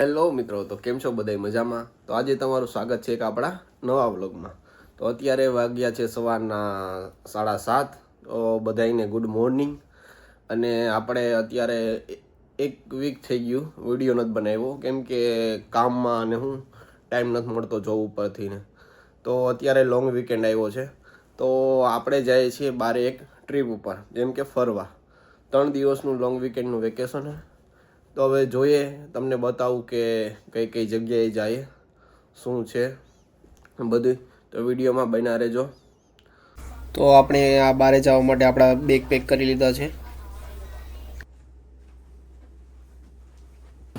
Hello મિત્રો, તો કેમ છો બધા મજામાં? તો આજે તમારું સ્વાગત છે એક આપણા નવા વ્લોગમાં. તો અત્યારે વાગ્યા છે સવારના 7:30. તો બધાને ગુડ મોર્નિંગ. અને આપણે અત્યારે એક વીક થઈ ગયું વિડીયો નથી બનાવ્યો, કેમ કે કામમાં અને હું ટાઈમ નથી મળતો જોબ ઉપરથી ને. તો અત્યારે લોંગ વીકેન્ડ આવ્યો છે, તો આપણે જઈએ છીએ બારે એક ટ્રીપ ઉપર, જેમ કે ફરવા. 3 દિવસનું લોંગ વીકેન્ડનું વેકેશન છે. તો હવે જોઈએ, તમને બતાવું કે કઈ કઈ જગ્યાએ જાય, શું છે બધું. તો વિડીયોમાં બન્યા રહેજો. તો આપણે આ બારે જવા માટે આપણા બેગ પેક કરી લીધા છે.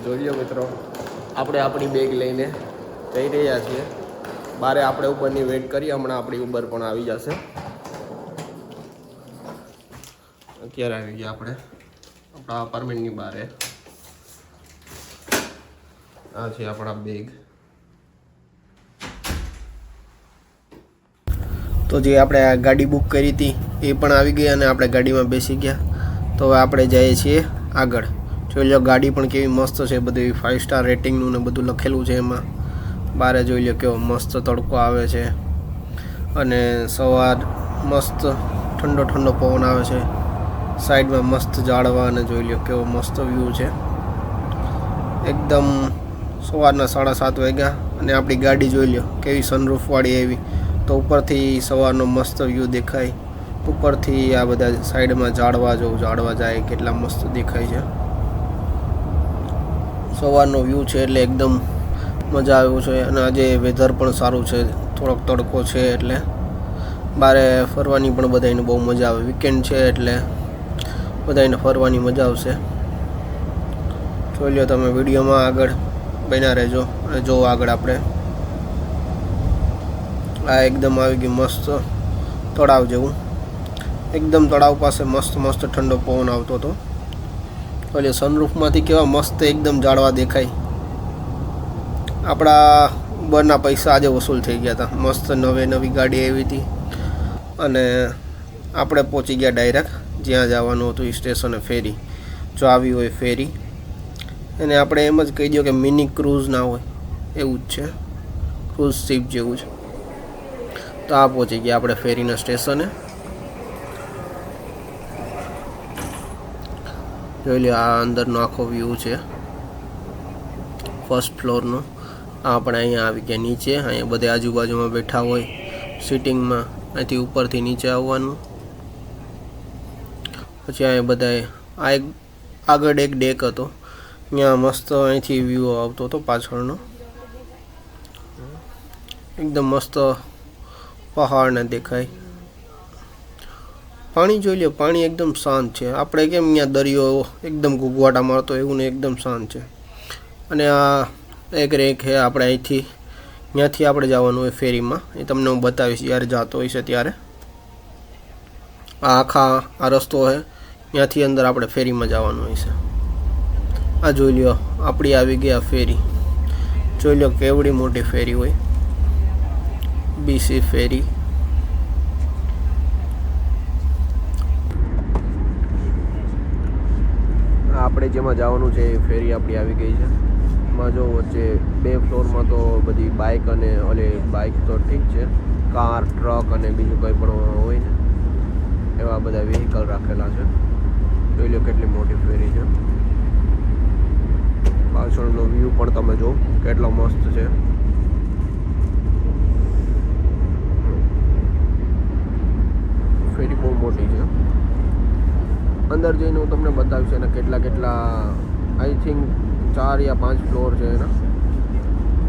જોઈ લો મિત્રો, આપણે આપણી બેગ લઈને જઈ રહ્યા છીએ બારે. આપણે ઉબરની વેઇટ કરીએ, હમણાં આપણી ઉબર પણ આવી જશે. અત્યારે આવી ગયા આપણે આપણા અપાર્ટમેન્ટની બારે. આ છે આપણા બેગ. તો જે આપણે આ ગાડી બુક કરી હતી એ પણ આવી ગઈ અને આપણે ગાડીમાં બેસી ગયા. તો હવે આપણે જઈએ છીએ આગળ. જોઈ લો ગાડી પણ કેવી મસ્ત છે, બધી 5 સ્ટાર રેટિંગનું ને બધું લખેલું છે એમાં. બારે જોઈ લો કેવો મસ્ત તડકો આવે છે અને સવાર મસ્ત ઠંડો ઠંડો પવન આવે છે. સાઈડમાં મસ્ત ઝાડવા અને જોઈ લો કેવો મસ્ત વ્યૂ છે. એકદમ સવારના 7:30 વાગ્યા અને આપણી ગાડી જોઈ લો કેવી સનરૂફવાળી એવી. તો ઉપરથી સવારનો મસ્ત વ્યૂ દેખાય. ઉપરથી આ બધા સાઈડમાં ઝાડવા જાય કેટલા મસ્ત દેખાય છે. સવારનો વ્યૂ છે એટલે એકદમ મજા આવ્યું છે. અને આજે વેધર પણ સારું છે, થોડોક તડકો છે એટલે બારે ફરવાની પણ બધાને બહુ મજા આવે. વીકેન્ડ છે એટલે બધાને ફરવાની મજા આવશે. જોઈ લો તમે વિડીયોમાં આગળ બન્યા રહેજો અને જો આગળ આપણે આ એકદમ આવી ગયું મસ્ત તળાવ જેવું. એકદમ તળાવ પાસે મસ્ત ઠંડો પવન આવતો હતો. એટલે સનરૂફમાંથી કેવા મસ્ત એકદમ ઝાડવા દેખાય. આપણા ઉબરના પૈસા આજે વસૂલ થઈ ગયા હતા. મસ્ત નવી ગાડી આવી હતી અને આપણે પહોંચી ગયા ડાયરેક્ટ જ્યાં જવાનું હતું એ સ્ટેશને. ફેરી જો આવી હોય ફેરી, અને આપણે એમ જ કહી દો કે મિની ક્રૂઝ ના હોય એવું જ છે, ક્રૂઝ શિપ જેવું છે. તો આ પહોંચી ગયા આપણે ફેરીના સ્ટેશને. જોઈ લો આ અંદરનો આખો વ્યૂ છે ફર્સ્ટ ફ્લોરનો. આપણે અહીંયા આવી ગયા નીચે. અહીંયા બધે આજુબાજુમાં બેઠા હોય સિટિંગમાં. અહીંથી ઉપરથી નીચે આવવાનું. પછી અહીંયા બધાએ આગળ એક ડેક હતો, ત્યાં મસ્ત અહીંથી વ્યૂ આવતો હતો પાછળનો. એકદમ મસ્ત પહાડને દેખાય. પાણી જોઈ લો, પાણી એકદમ શાંત છે. આપણે કેમ અહીંયા દરિયો એકદમ ગુગવાટા મારતો એવું ને, એકદમ શાંત છે. અને આ એક રેક છે, આપણે અહીંથી ત્યાંથી આપણે જવાનું હોય ફેરીમાં. એ તમને હું બતાવીશ જ્યારે જતો હોય છે ત્યારે. આ રસ્તો છે, ત્યાંથી અંદર આપણે ફેરીમાં જવાનું હોય છે. આ જોઈ લો આપણી આવી ગયા ફેરી. જોઈ લો કેવડી મોટી ફેરી હોય, બીસી ફેરી. આપણે જેમાં જવાનું છે એ ફેરી આપણી આવી ગઈ છે. એમાં જો વચ્ચે 2 ફ્લોરમાં તો બધી બાઇક અને બાઇક તો ઠીક છે, કાર, ટ્રક અને બીજું કંઈ પણ હોય ને એવા બધા વ્હીકલ રાખેલા છે. જોઈ લો કેટલી મોટી ફેરી છે. પાછળનો વ્યૂ પણ તમે જો કેટલો મસ્ત છે. ફેરી બહુ મોટી છે. અંદર જઈને હું તમને બતાવીશ એના કેટલા આઈ થિંક 4 યા 5 ફ્લોર છે એના.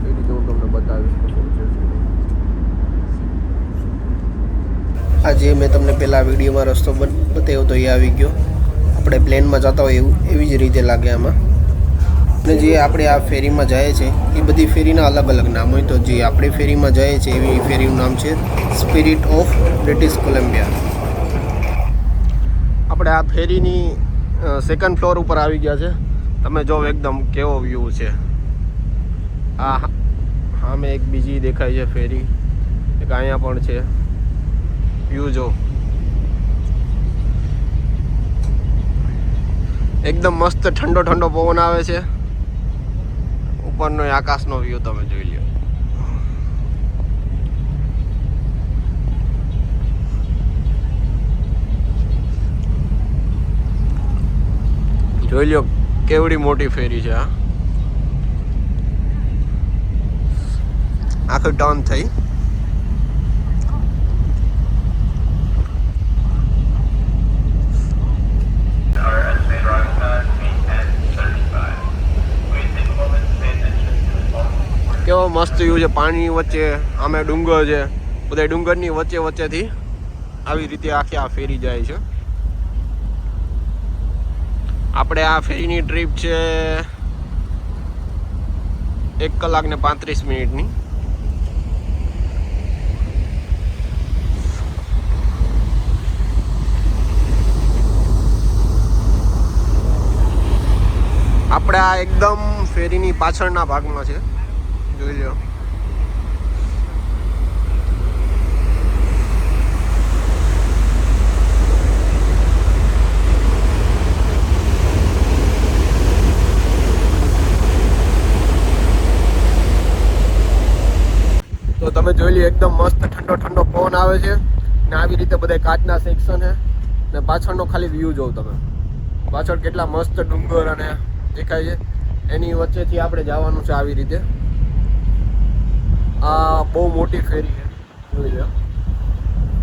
એ રીતે હું તમને બતાવીશ કે શું છે. આજે મેં તમને પહેલાં વિડીયોમાં રસ્તો બતાવ્યો તો એ આવી ગયો. આપણે પ્લેનમાં જતા હોય એવી જ રીતે લાગે આમાં. અને જે આપણે આ ફેરીમાં જાય છે એ બધી ફેરીના અલગ અલગ નામ હોય. તો જે આપણે ફેરીમાં જાય છે એવી ફેરીનું નામ છે સ્પિરિટ ઓફ બ્રિટિશ કોલંબિયા. આપણે આ ફેરીની 2nd ફ્લોર ઉપર આવી ગયા છે. તમે જો એકદમ કેવો વ્યૂ છે. આ સામે એક બીજી દેખાય છે ફેરી, એક અહીંયા પણ છે. વ્યૂ જો એકદમ મસ્ત ઠંડો પવન આવે છે. ઉપરનો આકાશનો વ્યૂ તમે જોઈ લો. જોઈ લો કેવડી મોટી ફેરી છે આ. આખી ટર્ન થઈ. કેવો મસ્ત વ્યૂ છે પાણી વચ્ચે. આમે ડુંગર છે, બધા ડુંગરની વચ્ચે વચ્ચેથી આવી રીતે આખી આ ફેરી જાય છે. આપણે આ ફેરીની ટ્રીપ છે 1 કલાક ને 35 મિનિટની. આપણે આ એકદમ ફેરીની પાછળના ભાગમાં છે, જોઈ લો. તો તમે જોઈ લો એકદમ મસ્ત ઠંડો ઠંડો પવન આવે છે ને આવી રીતે બધા કાચના સેક્શન છે ને પાછળનો ખાલી વ્યૂ જોઉં તમે. પાછળ કેટલા મસ્ત ડુંગર અને દેખાય છે. એની વચ્ચેથી આપણે જવાનું છે આવી રીતે. આ બહુ મોટી ફેરી છે, જોઈ લો.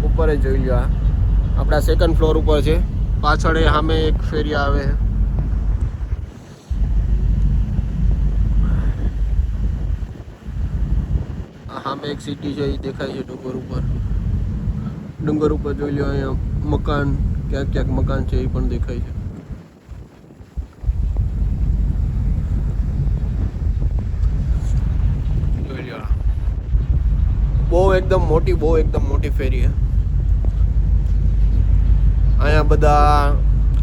ઉપર જ જોઈ લો. આ આપણા 2nd ફ્લોર ઉપર છે. પાછળ સામે એક ફેરી આવે છે. સામે એક સિટી છે, એ દેખાય છે ડુંગર ઉપર. ડુંગર ઉપર જોઈ લો અહીંયા મકાન, ક્યાંક ક્યાંક મકાન છે એ પણ દેખાય છે. બહુ એકદમ મોટી ફેરી છે. અહીંયા બધા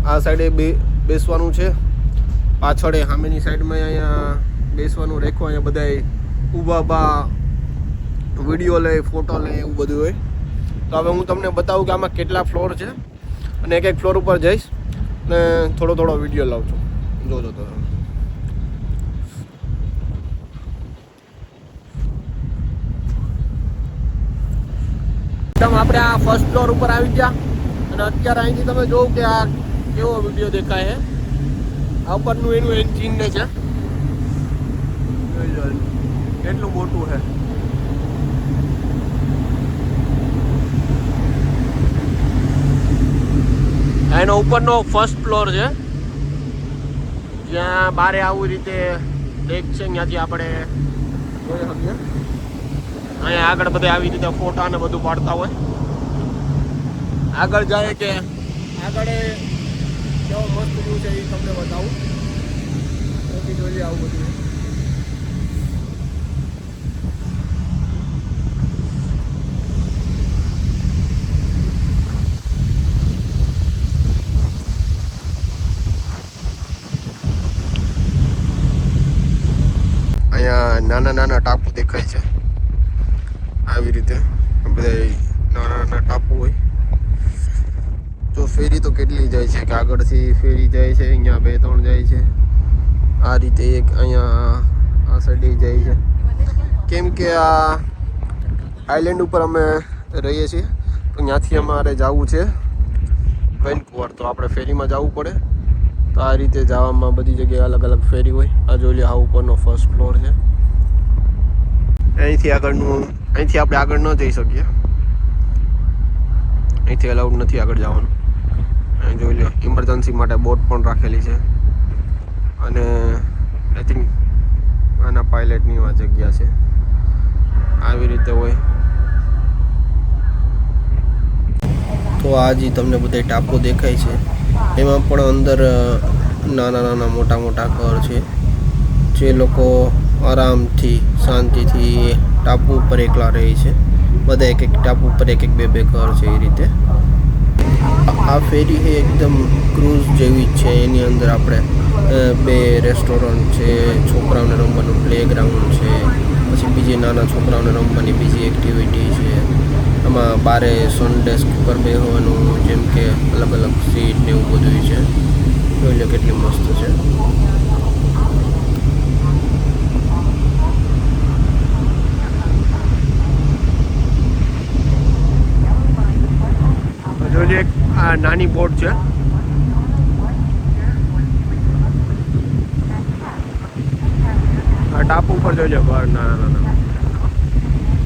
આ સાઈડે બેસવાનું છે. પાછળ સામેની સાઈડમાં અહીંયા બેસવાનું રેખો. અહીંયા બધા ઊભા વિડીયો લે, ફોટો લે, એવું બધું હોય. તો હવે હું તમને બતાવું કે આમાં કેટલા ફ્લોર છે અને એક ફ્લોર ઉપર જઈશ ને થોડો વિડીયો લાવું છું. જોજો તો આપણે આ 1st ફ્લોર ઉપર આવી ગયા અને અત્યારે અહીંથી તમે જોવો કે આ કેવો વિડીયો દેખાય છે. આ ઉપરનું એનું એન્જિન ને છે, કેટલું મોટું છે. એનો ઉપરનો 1st ફ્લોર છે, જ્યાં બારે આવી રીતે ડેક છે, ત્યાંથી આપણે જોઈ શકીએ. અહીંયા આગળ બધે આવી રીતે ફોટા ને બધું પાડતા હોય. આગળ જાય કે આગળ કેવો મસ્ત વ્યૂ છે એ તમને બતાવું. જોઈએ આવું બધું. અહીંયા નાના ટાપુ દેખાય છે. આવી રીતે બધા નાના ટાપુ હોય. તો ફેરી તો કેટલી જાય છે કે આગળથી ફેરી જાય છે, અહીંયા 2-3 જાય છે. આ રીતે એક અહીંયા આ સાઈડે જાય છે. કેમ કે આ આઈલેન્ડ ઉપર અમે રહીએ છીએ, તો ત્યાંથી અમારે જવું છે વેનકુવર. તો આપણે ફેરીમાં જવું પડે. તો આ રીતે જવામાં બધી જગ્યાએ અલગ અલગ ફેરી હોય. આ જોઈ લે, આ ઉપરનો 1st ફ્લોર છે. અહીંથી આપણે આગળ ન જઈ શકીએ. અહીંથી અલાઉડ નથી આગળ જવાનું. અહીં જોઈ લો ઇમરજન્સી માટે બોટ પણ રાખેલી છે. અને આઈ થિંક આના પાયલટની આ જગ્યા છે. આવી રીતે હોય. તો આ જે તમને બધા ટાપુ દેખાય છે, એમાં પણ અંદર નાના મોટા ઘર છે. જે લોકો આરામથી શાંતિથી ટાપુ ઉપર એકલા રહે છે. બધા એક ટાપુ ઉપર એક 2 ઘર છે એ રીતે. આ ફેરી છે એકદમ ક્રૂઝ જેવી જ છે. એની અંદર આપણે 2 રેસ્ટોરન્ટ છે, છોકરાઓને રમવાનું પ્લેગ્રાઉન્ડ છે, પછી બીજી નાના છોકરાઓને રમવાની બીજી એક્ટિવિટી છે. આમાં બારે સનડેસ્ક ઉપર બેસવાનું, જેમ કે અલગ અલગ સીટ ને એવું બધું છે. જોઈ લો કેટલી મસ્ત છે. આ નાની બોટ છે. આ ટાપુ ઉપર જોઈ ઘર નાના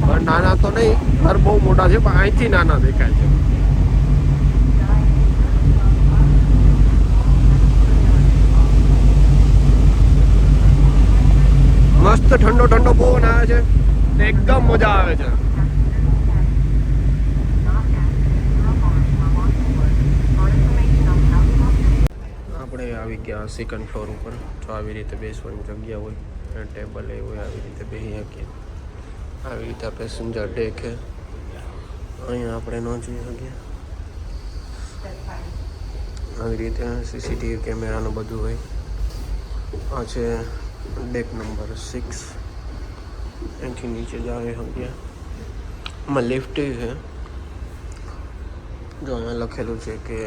ઘર નાના તો નહીં, ઘર બહુ મોટા છે પણ અહીંથી નાના દેખાય છે. મસ્ત ઠંડો ઠંડો પવન આવે છે, એકદમ મજા આવે છે. આપણે આવી ગયા સેકન્ડ ફ્લોર ઉપર. તો આવી રીતે બેસવાની જગ્યા હોય, ટેબલ એ હોય, આવી રીતે બેસી શકીએ. આવી રીતે પેસેન્જર ડેક છે, અહીંયા આપણે ન જોઈ શકીએ. આવી રીતે સીસીટીવી કેમેરાનું બધું હોય. આ છે ડેક નંબર 6. અહીંથી નીચે જઈ શકીએ. આમાં લિફ્ટ છે. જો અહીંયા લખેલું છે કે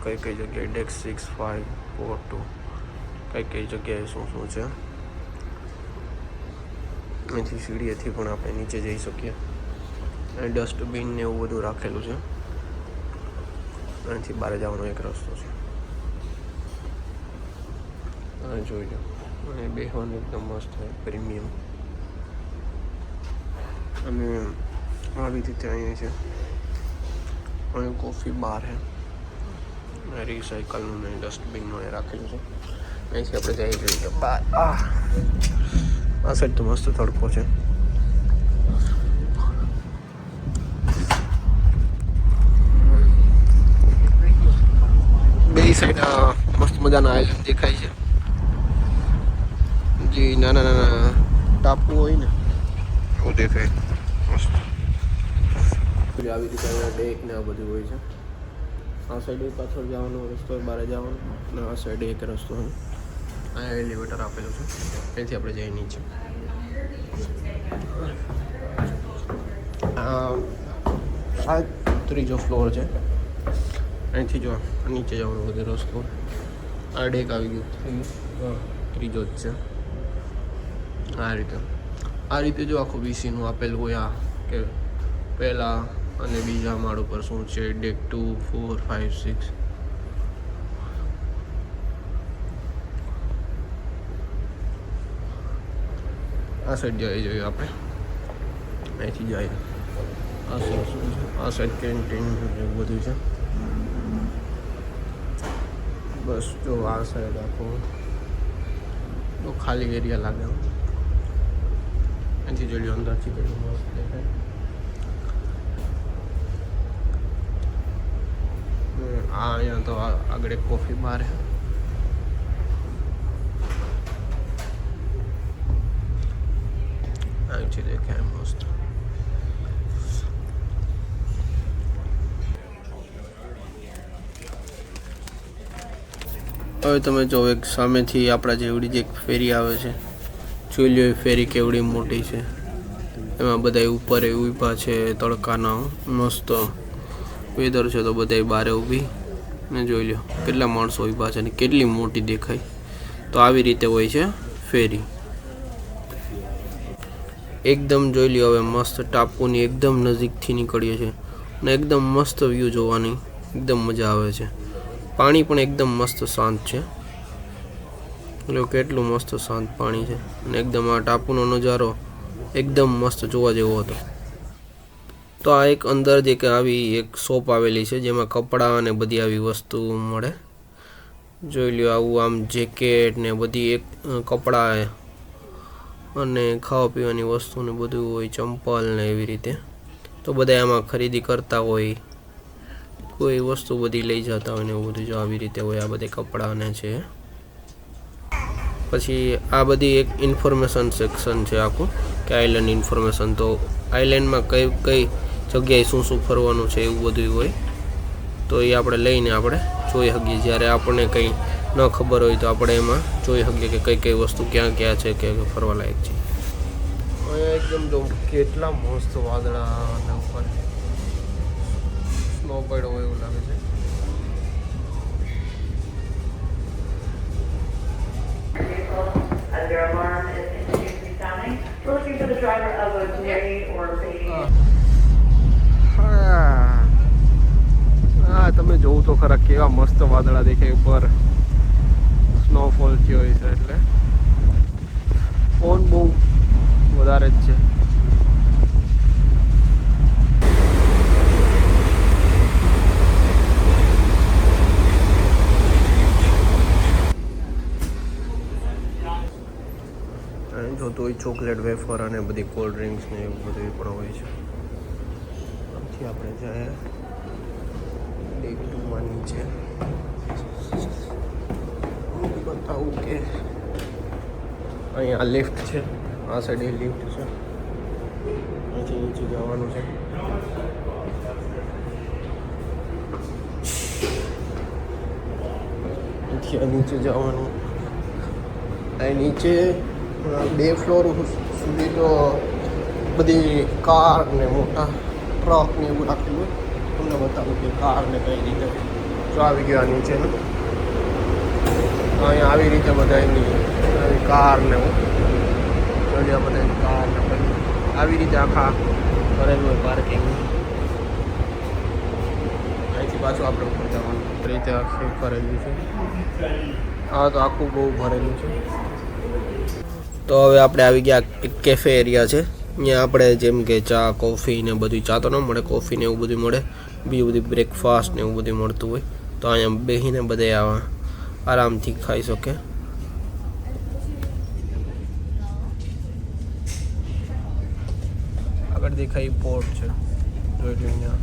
કઈ કઈ જગ્યાએ ડેક 6, 5, 4, 2 કઈ જગ્યાએ શું શું છે. અહીંથી સીડીએથી પણ આપણે નીચે જઈ શકીએ. અહીં ડસ્ટબિન ને એવું બધું રાખેલું છે. અહીંથી બહાર જવાનો એક રસ્તો છે. અહીં જોઈ લો. અને બેસવાનું એકદમ મસ્ત છે, પ્રીમિયમ. અને આવી રીતે અહીંયા છે. અહીં કોફી બાર છે. રિસાયકલનું ને ડસ્ટબિનનું એ રાખેલું છે. અહીંથી આપણે જઈ જોઈએ બહાર. આ સાઈડ તો મસ્ત તડકો છે. બે સાઈડ મસ્ત મજાના આઈલેન્ડ દેખાય છે. જે નાના નાના ટાપુ હોય ને એવું દેખાય મસ્ત. આવી રીતે અહીંયા ડેક ને આ બધું હોય છે. આ સાઈડે પાછળ જવાનો રસ્તો હોય, બહાર જવાનો. અને આ સાઈડે એક રસ્તો હોય. અહીંયા એલિવેટર આપેલું છે, અહીંથી આપણે જઈએ નીચે. આ ત્રીજો ફ્લોર છે. અહીંથી જો નીચે જવાનો બધો રસ્તો. આ ડેક આવી ગયો, ત્રીજો જ છે. આ રીતે જો આખું વીસીનું આપેલું હોય. આ કે પહેલા અને બીજા માળ ઉપર શું છે, ડેક 2, 4, 5, 6. આ સાઈડ જઈએ જોઈએ આપણે. અહીંથી જઈએ. આ સાઈડ શું છે? આ સાઈડ કેન્ટીન એવું બધું છે. બસ જો આ સાઈડ આખો તો ખાલી એરિયા લાગે. અહીંથી જોઈ લો અંદરથી કેટલું મસ્ત દેખાય. અહીંયા તો આગળ એક કોફી બાર છે. અહીંથી દેખાય મસ્ત. હવે તમે જો એક સામેથી આપણા જેવડી જ એક ફેરી આવે છે. જોઈ લો એ ફેરી કેવડી મોટી છે. એમાં બધા ઉપર ઊભા છે તડકાના. મસ્ત વેધર છે તો બધા બહાર ઊભી ને જોઈ લો કેટલા માણસો ઊભા છે ને કેટલી મોટી દેખાય. તો આવી રીતે હોય છે ફેરી. એકદમ જોઈ લ્યો. હવે મસ્ત ટાપુની એકદમ નજીકથી નીકળીએ છીએ ને એકદમ મસ્ત વ્યૂ જોવાની એકદમ મજા આવે છે. પાણી પણ એકદમ મસ્ત શાંત છે. એટલે કેટલું મસ્ત શાંત પાણી છે અને એકદમ આ ટાપુનો નજારો એકદમ મસ્ત જોવા જેવો હતો. તો આ એક અંદર જ એક આવી એક શોપ આવેલી છે જેમાં કપડાં અને બધી આવી વસ્તુ મળે. જોઈ લ્યો આવું આમ જેકેટ ને બધી એક કપડાં અને ખાવા પીવાની વસ્તુ ને બધું હોય, ચંપલ ને એવી રીતે. તો બધા આમાં ખરીદી કરતા હોય, કોઈ વસ્તુ બધી લઈ જતા હોય ને એવું બધું જો આવી રીતે હોય. આ બધા કપડાં ને છે. પછી આ બધી એક ઇન્ફોર્મેશન સેક્શન છે આખું કે આઇલેન્ડ ઇન્ફોર્મેશન. તો આઇલેન્ડમાં કઈ કઈ જગ્યાએ શું શું ફરવાનું છે એવું બધું હોય. તો એ આપણે લઈને આપણે જોઈ શકીએ. જ્યારે આપણને કંઈ ન ખબર હોય તો આપણે એમાં જોઈ શકીએ કે કઈ કઈ વસ્તુ ક્યાં ક્યાં છે કે ફરવા લાયક છે. અહીંયા એકદમ જો કેટલા મસ્ત વાદળા ઉપર સ્નો પડ્યો હોય એવું લાગે છે. Their alarm is continuously sounding. We're looking for the driver of a dairy or baby. વાદળા તમે જોવું તો ખરા કેવા મસ્ત વાદળા દેખાય ઉપર. સ્નોફોલ થયો હોય છે એટલે પવન બહુ વધારે જ છે. જોતો હોય ચોકલેટ વેફર અને બધી કોલ્ડ ડ્રિંક્સ ને એવું બધું પણ હોય છે. આથી આપણે જાય ડે 2 માં નીચે બતાવું કે અહીંયા લિફ્ટ છે. આ સાઈડ લિફ્ટ છે. અહીંથી નીચે જવાનું છે. અહીંથી નીચે જવાનું. અહીં નીચે 2 ફ્લોર સુધી તો બધી કાર ને મોટા ટ્રક ને એવું રાખેલું. તમને બતાવું કે કાર ને કઈ રીતે જો આવી ગયા નીચે ને અહીંયા આવી રીતે બધાની આવી કાર ને બધા કાર ને બધી આવી રીતે આખા કરેલું હોય પાર્કિંગ. અહીંથી પાછું આપણે ઉપર જવાનું રીતે આખી કરેલી છે. હા તો આખું બહુ ભરેલું છે. તો હવે આપણે આવી ગયા એક કેફે એરિયા છે. અહીંયા આપણે જેમ કે ચા કોફી ને બધું, ચા તો ન મળે, કોફી ને એવું બધું મળે, બીજું બધું બ્રેકફાસ્ટ ને એવું બધું મળતું હોય. તો અહીંયા બેસીને બધે આરામથી ખાઈ શકે. આગળ દેખાય પોર્ટ છે. જોઈ લો અહીંયા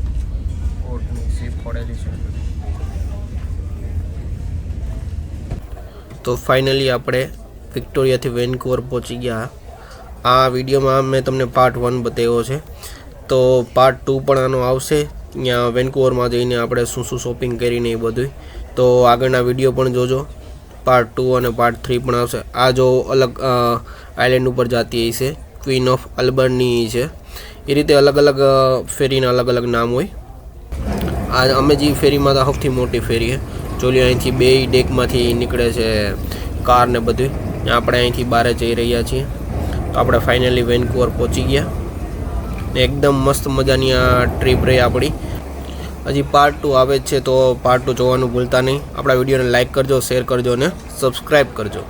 પોર્ટની સીપ પડેલી છે. તો ફાઇનલી આપણે વિક્ટોરિયાથી વેનકુવર પહોંચી ગયા. આ વિડીયોમાં મેં તમને પાર્ટ 1 બતાવ્યો છે. તો પાર્ટ 2 પણ આનો આવશે. ત્યાં વેનકુવરમાં જઈને આપણે શું શું શોપિંગ કરીને એ બધું. તો આગળના વિડીયો પણ જોજો. પાર્ટ 2 અને પાર્ટ 3 પણ આવશે. આ જો અલગ આઇલેન્ડ ઉપર જતી છે, ક્વીન ઓફ અલ્બર્ની છે. એ રીતે અલગ અલગ ફેરીના અલગ અલગ નામ હોય. આ અમે જે ફેરીમાં તો સૌથી મોટી ફેરી છે. જોલી અહીંથી 2 ડેકમાંથી નીકળે છે કાર ને બધું. આપણે અહીંથી બહાર જઈ રહ્યા છીએ. તો આપણે ફાઇનલી વેનકુવર પહોંચી ગયા. એકદમ મસ્ત મજાની આ ટ્રીપ રહી આપણી. હજી પાર્ટ 2 આવે જ છે. તો પાર્ટ 2 જોવાનું ભૂલતા નહીં. આપણા વિડીયોને લાઇક કરજો, શેર કરજો અને સબસ્ક્રાઈબ કરજો.